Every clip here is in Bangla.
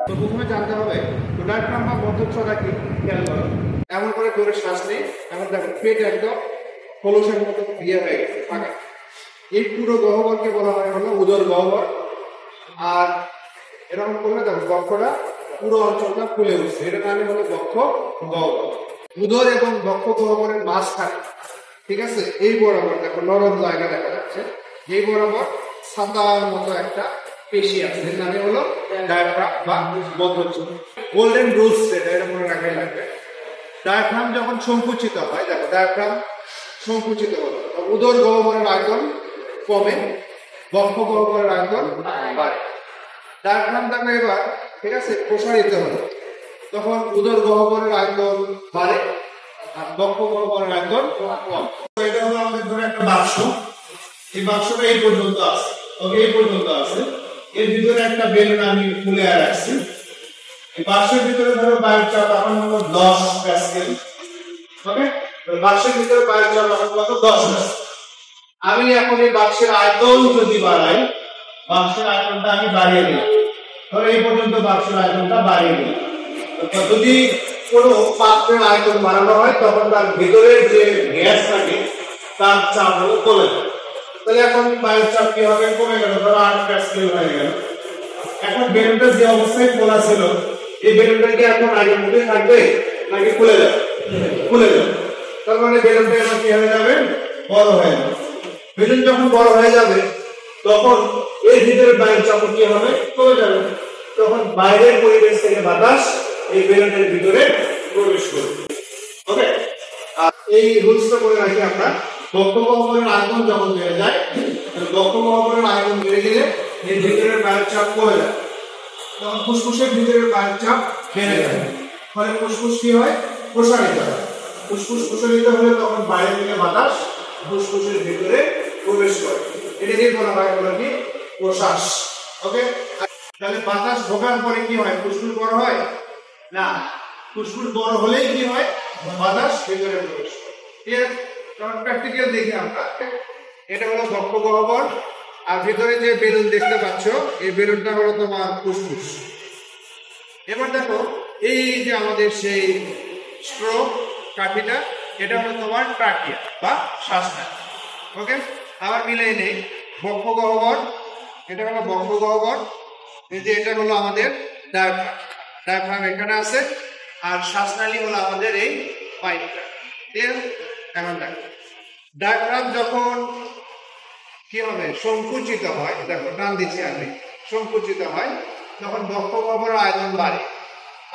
তো প্রথমে জানতে হবে তো ডায়াফ্রাম বা মধ্যচ্ছদা কি খেয়াল করো। এমন করে জোরে শ্বাস নেই, এমন দেখো পেট একদম খোলসের মতো ইয়ে হয়ে গেছে ফাঁকা। এই পুরো গহ্বরকে বলা হয় হলো উদর গহ্বর। আর এরকম করলে দেখো বক্ষটা পুরো অঞ্চলটা ফুলে উঠছে, এটা নামে হলো বক্ষ গহ্বর। উদর এবং বক্ষ গহ্বরের মাঝখানে, ঠিক আছে, এই বরাবর দেখো নরম জায়গা দেখা যাচ্ছে, এই বরাবর ছাতার মতো একটা পেশি আছে, এর নামে হলো ডায়াফ্রাম বা মধ্যচ্ছদ। গোল্ডেন রুলস এটা মনে রাখাই লাগবে। ডায়াফ্রাম যখন সংকুচিত হয়, দেখো ডায়াফ্রাম সংকুচিত হলো, উদর গহ্বরের আয়তন কমে, বক্ষ গহ্বরের আয়তন বাড়ে। ডায়াফ্রাম দেখো এবার, ঠিক আছে, প্রসারিত হলো, তখন উদর গহ্বরের আয়তন বাড়ে আর বক্ষ গহ্বরের আয়তন কম। এটা হলো আমাদের ধরে একটা বাক্স, এই বাক্সটা এই পর্যন্ত আছে, ওকে, এই পর্যন্ত আছে। এর ভিতরে একটা বেলুন আমি ফুলে রাখছি। এই বাক্সের ভিতরে ধরো বায়ুর চাপ এখন হলো 10 প্যাসকেল, ওকে। বাক্সের ভিতরে বায়ুর চাপ এখন কত? 10 প্যাসকেল। আমি এখন এই বাক্সের আয়তন যদি বাড়াই, বাক্সের আয়তনটা আমি বাড়িয়ে দিই, ধরো এই পর্যন্ত বাক্সের আয়তনটা বাড়িয়ে দিই। যদি কোনো পাত্রের আয়তন বাড়ানো হয় তখন তার ভিতরে যে গ্যাস থাকে তার চাপ হলো কমে যায়। তাহলে এখন বায়ুর চাপ কি হবে? কমে গেল, ধরো 8 প্যাসকেল হয়ে গেল। এখন বেলুনটা যে অবস্থায় খোলা ছিল, এই বেলুনটা কি এখন আগের মতোই থাকবে নাকি খুলে যাবে? খুলে যাবে। তার মানে বেলুনটা এখন কি হয়ে যাবে? বড় হয়ে যাবে। বেলুন যখন বড় হয়ে যাবে তখন এর ভিতরে বায়ুর চাপ কি হবে? কমে যাবে। তখন বাইরের পরিবেশ থেকে বাতাস এই বেলুনের ভিতরে প্রবেশ করবে, ওকে। আর এই রুলসটা করে রাখি আমরা, বক্ষ গহ্বরের আয়তন যখন বেড়ে যায়, বক্ষ গহ্বরের আয়তন বেড়ে গেলে এর ভিতরের বায়ুর চাপ কমে যায়, তখন ফুসফুসের ভিতরের বায়ুর চাপ বেড়ে যায়, ফলে ফুসফুস কি হয়? প্রসারিত হয়। ফুসফুস প্রসারিত হলে তখন বাইরে থেকে বাতাস ফুসফুসের ভিতরে প্রবেশ করে, এটাকে বলা হয় হলো কি প্রশ্বাস, ওকে। তাহলে বাতাস ঢোকার পরে কি হয়? ফুসফুস বড় হয় না, ফুসফুস বড় হলেই কি হয়? বাতাস ভিতরে প্রবেশ করে। ঠিক আছে, তখন প্র্যাকটিক্যাল দেখি আমরা। এটা হলো বক্ষ গহ্বর, আর ভিতরে যে বেলুন দেখতে পাচ্ছ, এই বেলুনটা হলো তোমার ফুসফুস। এবার দেখো এই যে আমাদের সেই স্ট্রোক কাঠিটা, এটা হলো তোমার ট্রাকিয়া বা শ্বাসনালী, ওকে। আবার মিলাই নেই, বক্ষ গহ্বর, এটা হলো বক্ষ গহ্বর, এই যে এটা হলো আমাদের ডায়াফ্রাম, ডায়াফ্রাম এখানে আছে, আর শ্বাসনালী হলো আমাদের এই পাইপটা। ঠিক আছে, এখন দেখো ডায়াফ্রাম যখন কি হবে? সংকুচিত হয়, দেখো টান দিচ্ছি আমি, সংকুচিত হয়, তখন বক্ষ গহ্বরের আয়তন বাড়ে,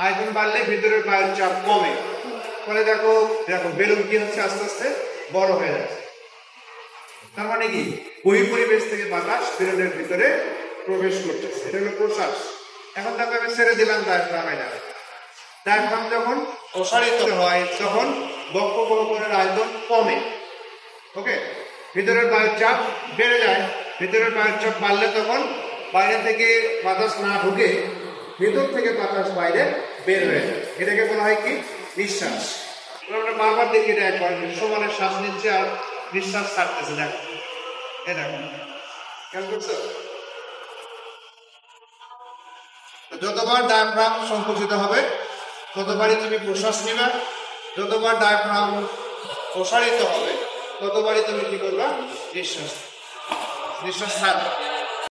আয়তন বাড়লে ভিতরের বায়ুর চাপ কমে, ফলে দেখো দেখো বেলুন কি হচ্ছে? আস্তে আস্তে বড় হয়ে যাচ্ছে। তার মানে কি? বহিঃপরিবেশ থেকে বাতাস বেলুনের ভিতরে প্রবেশ করতেছে, এটা হলো প্রশ্বাস। এখন দেখো আমি ছেড়ে দিলাম ডায়াফ্রামে যাবে। ডায়াফ্রাম যখন প্রসারিত হয় তখন বক্ষ গহ্বরের আয়তন কমে, ওকে। ভিতরের বায়ুর চাপ বেড়ে যায়, ভিতরের বায়ুর চাপ বাড়লে তখন বাইরে থেকে বাতাস না ঢুকে ভিতর থেকে বাতাস বাইরে বের হয়ে যায়, এটাকে বলা হয় কি? নিঃশ্বাস। আমরা বারবার দেখি এটা, একবার সমানে শ্বাস নিচ্ছে আর নিঃশ্বাস ছাড়তেছে, দেখো এ দেখো, খেয়াল করছো? যতবার ডায়াফ্রাম সংকুচিত হবে ততবারই তুমি প্রশ্বাস নেবে, যতবার ডায়াফ্রাম প্রসারিত হবে ততবারই তুমি কি করবা? নিঃশ্বাস, নিঃশ্বাস ছাড়বে।